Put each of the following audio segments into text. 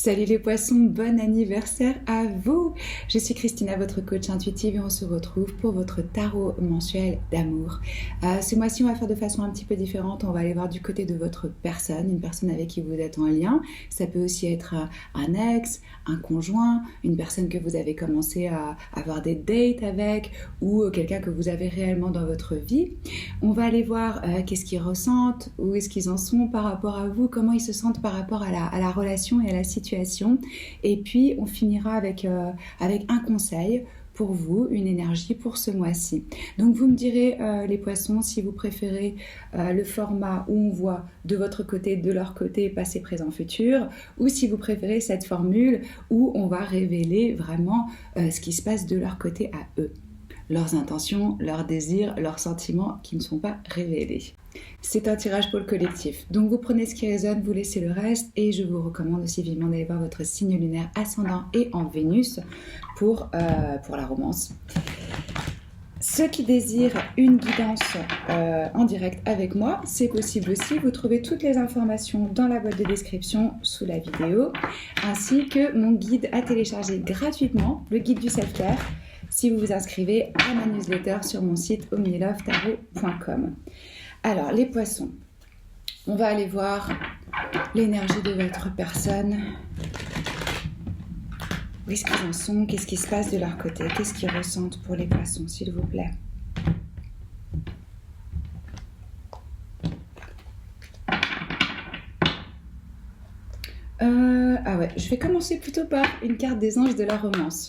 Salut les poissons, bon anniversaire à vous! Je suis Christina, votre coach intuitive et on se retrouve pour votre tarot mensuel d'amour. Ce mois-ci, on va faire de façon un petit peu différente. On va aller voir du côté de votre personne, une personne avec qui vous êtes en lien. Ça peut aussi être un ex, un conjoint, une personne que vous avez commencé à avoir des dates avec ou quelqu'un que vous avez réellement dans votre vie. On va aller voir qu'est-ce qu'ils ressentent, où est-ce qu'ils en sont par rapport à vous, comment ils se sentent par rapport à la relation et à la situation. Et puis on finira avec un conseil pour vous, une énergie pour ce mois-ci. Donc vous me direz les poissons si vous préférez le format où on voit de votre côté, de leur côté, passé, présent, futur, ou si vous préférez cette formule où on va révéler vraiment ce qui se passe de leur côté à eux. Leurs intentions, leurs désirs, leurs sentiments qui ne sont pas révélés. C'est un tirage pour le collectif. Donc vous prenez ce qui résonne, vous laissez le reste et je vous recommande aussi vivement d'aller voir votre signe lunaire ascendant et en Vénus pour la romance. Ceux qui désirent une guidance en direct avec moi, c'est possible aussi. Vous trouvez toutes les informations dans la boîte de description sous la vidéo, ainsi que mon guide à télécharger gratuitement, le guide du self-care, si vous vous inscrivez à ma newsletter sur mon site omnilovetarot.com. Alors, les poissons, on va aller voir l'énergie de votre personne. Où est-ce qu'ils en sont? Qu'est-ce qui se passe de leur côté? Qu'est-ce qu'ils ressentent pour les poissons, s'il vous plaît? Ah ouais, je vais commencer plutôt par une carte des anges de la romance.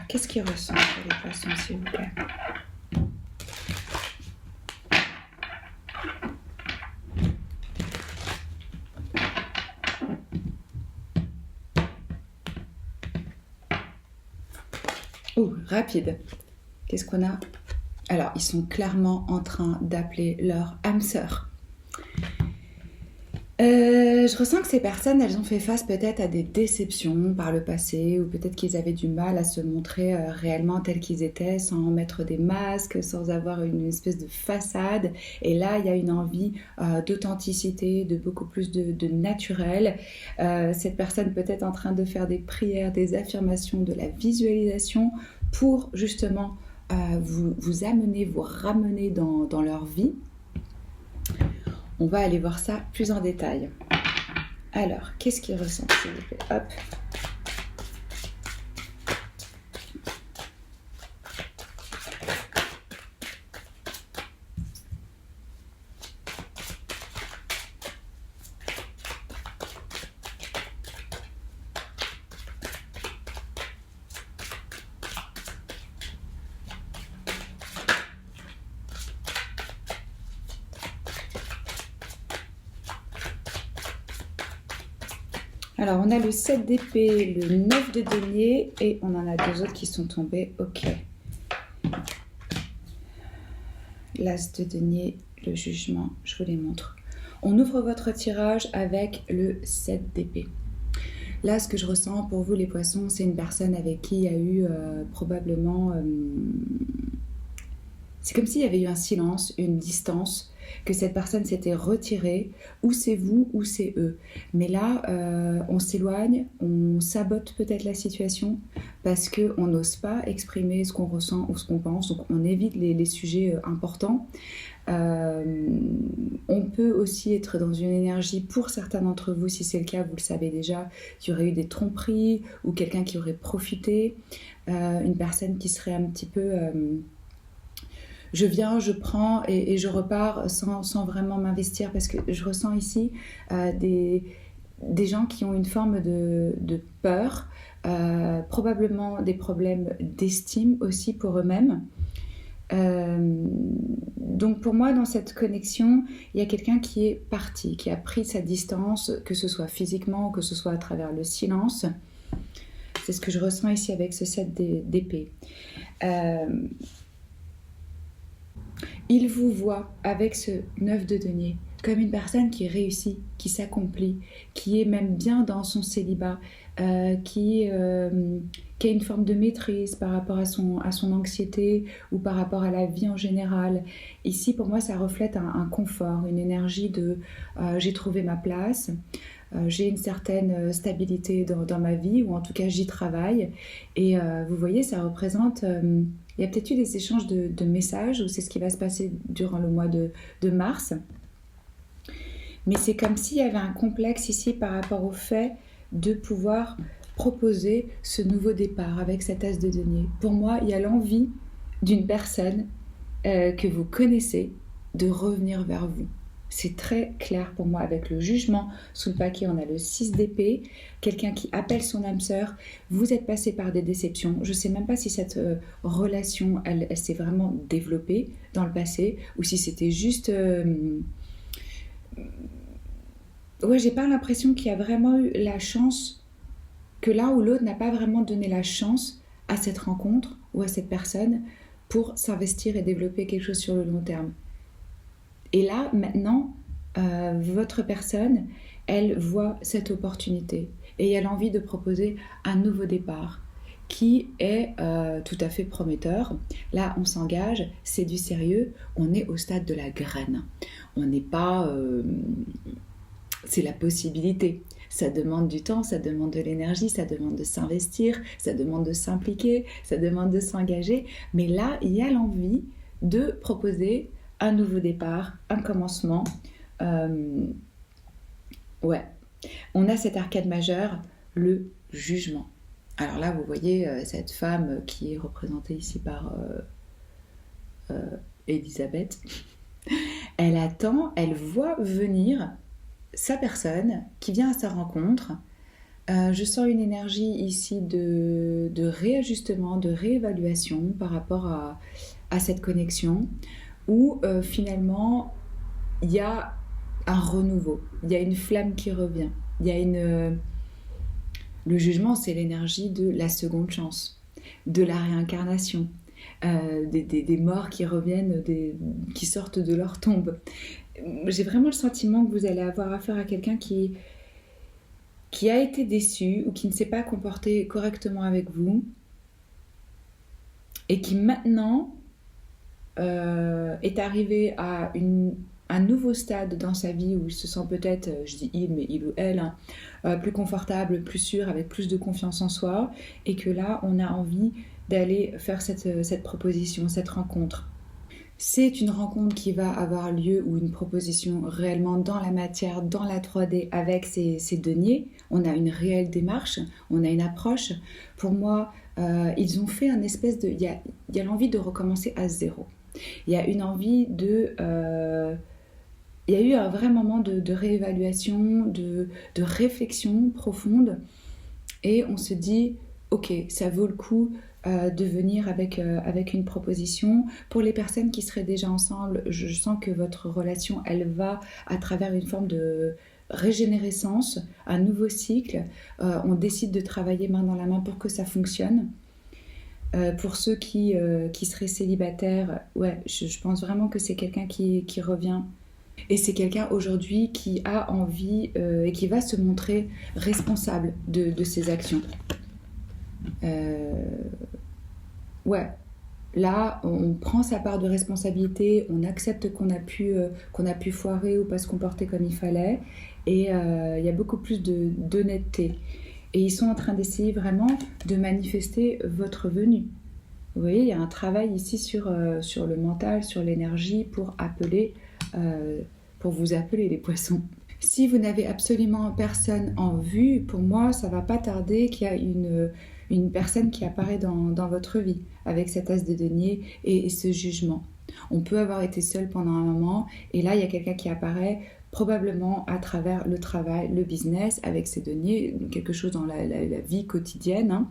Qu'est-ce qu'ils ressentent pour les poissons, s'il vous plaît? Oh, rapide. Qu'est-ce qu'on a? Alors, ils sont clairement en train d'appeler leur âme sœur. Je ressens que ces personnes, elles ont fait face peut-être à des déceptions par le passé ou peut-être qu'ils avaient du mal à se montrer réellement tels qu'ils étaient sans mettre des masques, sans avoir une espèce de façade. Et là, il y a une envie d'authenticité, de beaucoup plus de naturel. Cette personne peut-être en train de faire des prières, des affirmations, de la visualisation pour justement vous amener, vous ramener dans leur vie. On va aller voir ça plus en détail. Alors, qu'est-ce qu'ils ressentent, s'il vous plaît? Hop. Alors, on a le 7 d'épée, le 9 de denier et on en a deux autres qui sont tombés. Ok. L'as de denier, le jugement, je vous les montre. On ouvre votre tirage avec le 7 d'épée. Là, ce que je ressens pour vous, les poissons, c'est une personne avec qui il y a eu probablement... c'est comme s'il y avait eu un silence, une distance, que cette personne s'était retirée, ou c'est vous ou c'est eux. Mais là, on s'éloigne, on sabote peut-être la situation parce qu'on n'ose pas exprimer ce qu'on ressent ou ce qu'on pense, donc on évite les sujets importants. On peut aussi être dans une énergie, pour certains d'entre vous, si c'est le cas, vous le savez déjà, qu'il y aurait eu des tromperies ou quelqu'un qui aurait profité, une personne qui serait un petit peu... je viens, je prends et je repars sans vraiment m'investir parce que je ressens ici des gens qui ont une forme de peur, probablement des problèmes d'estime aussi pour eux-mêmes. Donc pour moi, dans cette connexion, il y a quelqu'un qui est parti, qui a pris sa distance, que ce soit physiquement ou que ce soit à travers le silence. C'est ce que je ressens ici avec ce 7 d'épée. Il vous voit avec ce 9 de denier comme une personne qui réussit, qui s'accomplit, qui est même bien dans son célibat, qui a une forme de maîtrise par rapport à son anxiété ou par rapport à la vie en général. Ici, pour moi, ça reflète un confort, une énergie de j'ai trouvé ma place, j'ai une certaine stabilité dans ma vie, ou en tout cas j'y travaille. Et vous voyez, ça représente... il y a peut-être eu des échanges de messages, ou c'est ce qui va se passer durant le mois de mars. Mais c'est comme s'il y avait un complexe ici par rapport au fait de pouvoir proposer ce nouveau départ avec cet as de denier. Pour moi, il y a l'envie d'une personne que vous connaissez de revenir vers vous. C'est très clair pour moi avec le jugement. Sous le paquet, on a le 6 d'épée, quelqu'un qui appelle son âme sœur. Vous êtes passé par des déceptions. Je ne sais même pas si cette relation, elle s'est vraiment développée dans le passé, ou si c'était juste... Ouais, j'ai pas l'impression qu'il y a vraiment eu la chance, que l'un ou l'autre n'a pas vraiment donné la chance à cette rencontre ou à cette personne pour s'investir et développer quelque chose sur le long terme. Et là, maintenant, votre personne, elle voit cette opportunité et elle a envie de proposer un nouveau départ qui est tout à fait prometteur. Là, on s'engage, c'est du sérieux, on est au stade de la graine. On n'est pas... c'est la possibilité. Ça demande du temps, ça demande de l'énergie, ça demande de s'investir, ça demande de s'impliquer, ça demande de s'engager. Mais là, il y a l'envie de proposer un nouveau départ, un commencement. Ouais. On a cet arcade majeur, le jugement. Alors là, vous voyez cette femme qui est représentée ici par Elisabeth. Elle attend, elle voit venir sa personne qui vient à sa rencontre. Je sens une énergie ici de réajustement, de réévaluation par rapport à cette connexion où finalement il y a un renouveau, il y a une flamme qui revient, il y a le jugement, c'est l'énergie de la seconde chance, de la réincarnation, des morts qui reviennent, qui sortent de leur tombe. J'ai vraiment le sentiment que vous allez avoir affaire à quelqu'un qui a été déçu ou qui ne s'est pas comporté correctement avec vous et qui maintenant est arrivé à un nouveau stade dans sa vie où il se sent peut-être, je dis il, mais il ou elle, plus confortable, plus sûr, avec plus de confiance en soi, et que là, on a envie d'aller faire cette proposition, cette rencontre. C'est une rencontre qui va avoir lieu, ou une proposition réellement dans la matière, dans la 3D, avec ces deniers. On a une réelle démarche, on a une approche. Pour moi, ils ont fait un espèce de... Il y a l'envie de recommencer à zéro. Il y a une envie de... il y a eu un vrai moment de réévaluation, de réflexion profonde. Et on se dit, ok, ça vaut le coup de venir avec une proposition. Pour les personnes qui seraient déjà ensemble, je sens que votre relation, elle va à travers une forme de régénérescence, un nouveau cycle. On décide de travailler main dans la main pour que ça fonctionne. Pour ceux qui seraient célibataires, ouais, je pense vraiment que c'est quelqu'un qui revient. Et c'est quelqu'un aujourd'hui qui a envie et qui va se montrer responsable de ses actions. Ouais, là, on prend sa part de responsabilité, on accepte qu'on a pu foirer ou pas se comporter comme il fallait, et il y a beaucoup plus d'honnêteté. Et ils sont en train d'essayer vraiment de manifester votre venue. Vous voyez, il y a un travail ici sur le mental, sur l'énergie, pour vous appeler les poissons. Si vous n'avez absolument personne en vue, pour moi, ça ne va pas tarder qu'il y a une personne qui apparaît dans votre vie, avec cet as de denier et ce jugement. On peut avoir été seul pendant un moment, et là, il y a quelqu'un qui apparaît, probablement à travers le travail, le business, avec ses deniers, quelque chose dans la vie quotidienne. Hein.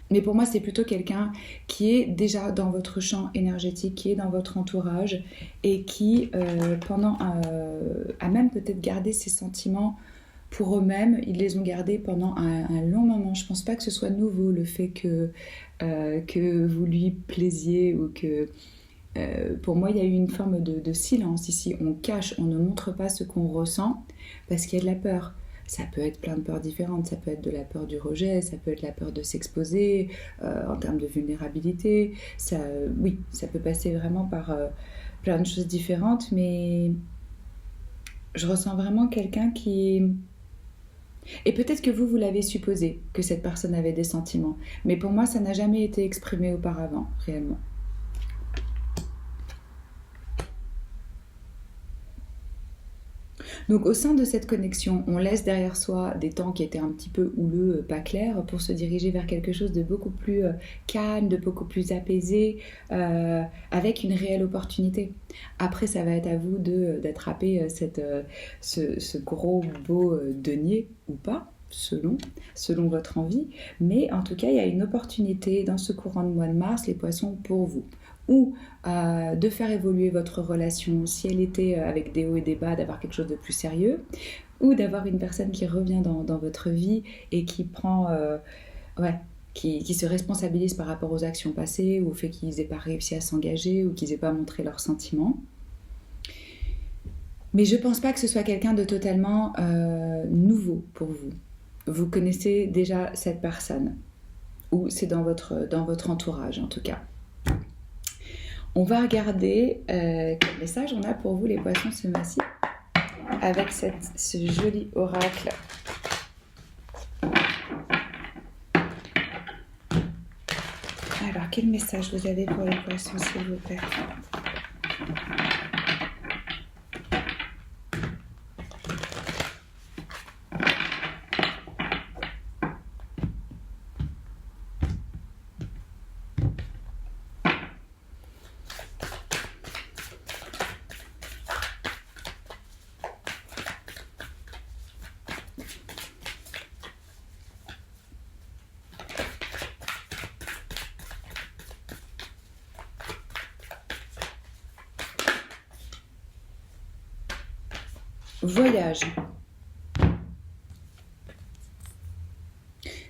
Mais pour moi, c'est plutôt quelqu'un qui est déjà dans votre champ énergétique, qui est dans votre entourage, et qui, a même peut-être gardé ses sentiments pour eux-mêmes. Ils les ont gardés pendant un long moment. Je ne pense pas que ce soit nouveau, le fait que vous lui plaisiez, ou que pour moi, il y a eu une forme de silence ici. On cache, on ne montre pas ce qu'on ressent parce qu'il y a de la peur. Ça peut être plein de peurs différentes. Ça peut être de la peur du rejet, ça peut être la peur de s'exposer en termes de vulnérabilité. Oui, ça peut passer vraiment par plein de choses différentes, mais je ressens vraiment quelqu'un qui... Et peut-être que vous l'avez supposé, que cette personne avait des sentiments. Mais pour moi, ça n'a jamais été exprimé auparavant, réellement. Donc au sein de cette connexion, on laisse derrière soi des temps qui étaient un petit peu houleux, pas clairs, pour se diriger vers quelque chose de beaucoup plus calme, de beaucoup plus apaisé, avec une réelle opportunité. Après, ça va être à vous d'attraper ce gros beau denier ou pas, selon votre envie. Mais en tout cas, il y a une opportunité dans ce courant de mois de mars, les poissons, pour vous. Ou de faire évoluer votre relation, si elle était avec des hauts et des bas, d'avoir quelque chose de plus sérieux, ou d'avoir une personne qui revient dans votre vie et qui prend, qui se responsabilise par rapport aux actions passées, ou au fait qu'ils n'aient pas réussi à s'engager, ou qu'ils n'aient pas montré leurs sentiments. Mais je ne pense pas que ce soit quelqu'un de totalement nouveau pour vous. Vous connaissez déjà cette personne, ou c'est dans votre entourage en tout cas. On va regarder quel message on a pour vous les poissons ce mois-ci avec ce joli oracle. Alors, quel message vous avez pour les poissons, s'il vous plaît ? Voyage.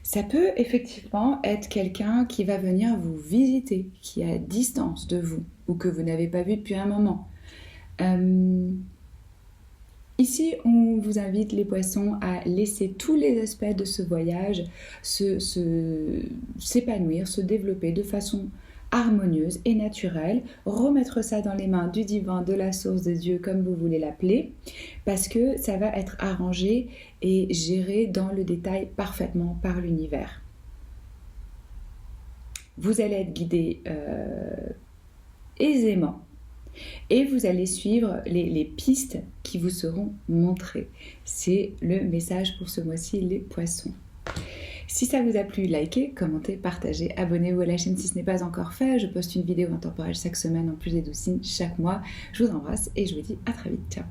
Ça peut effectivement être quelqu'un qui va venir vous visiter, qui est à distance de vous, ou que vous n'avez pas vu depuis un moment. Ici, on vous invite, les poissons, à laisser tous les aspects de ce voyage s'épanouir, se développer de façon harmonieuse et naturelle, remettre ça dans les mains du divin, de la source de Dieu, comme vous voulez l'appeler, parce que ça va être arrangé et géré dans le détail parfaitement par l'univers. Vous allez être guidé aisément et vous allez suivre les pistes qui vous seront montrées. C'est le message pour ce mois-ci, les poissons. Si ça vous a plu, likez, commentez, partagez, abonnez-vous à la chaîne si ce n'est pas encore fait. Je poste une vidéo intemporelle chaque semaine en plus des 12 signes chaque mois. Je vous embrasse et je vous dis à très vite. Ciao.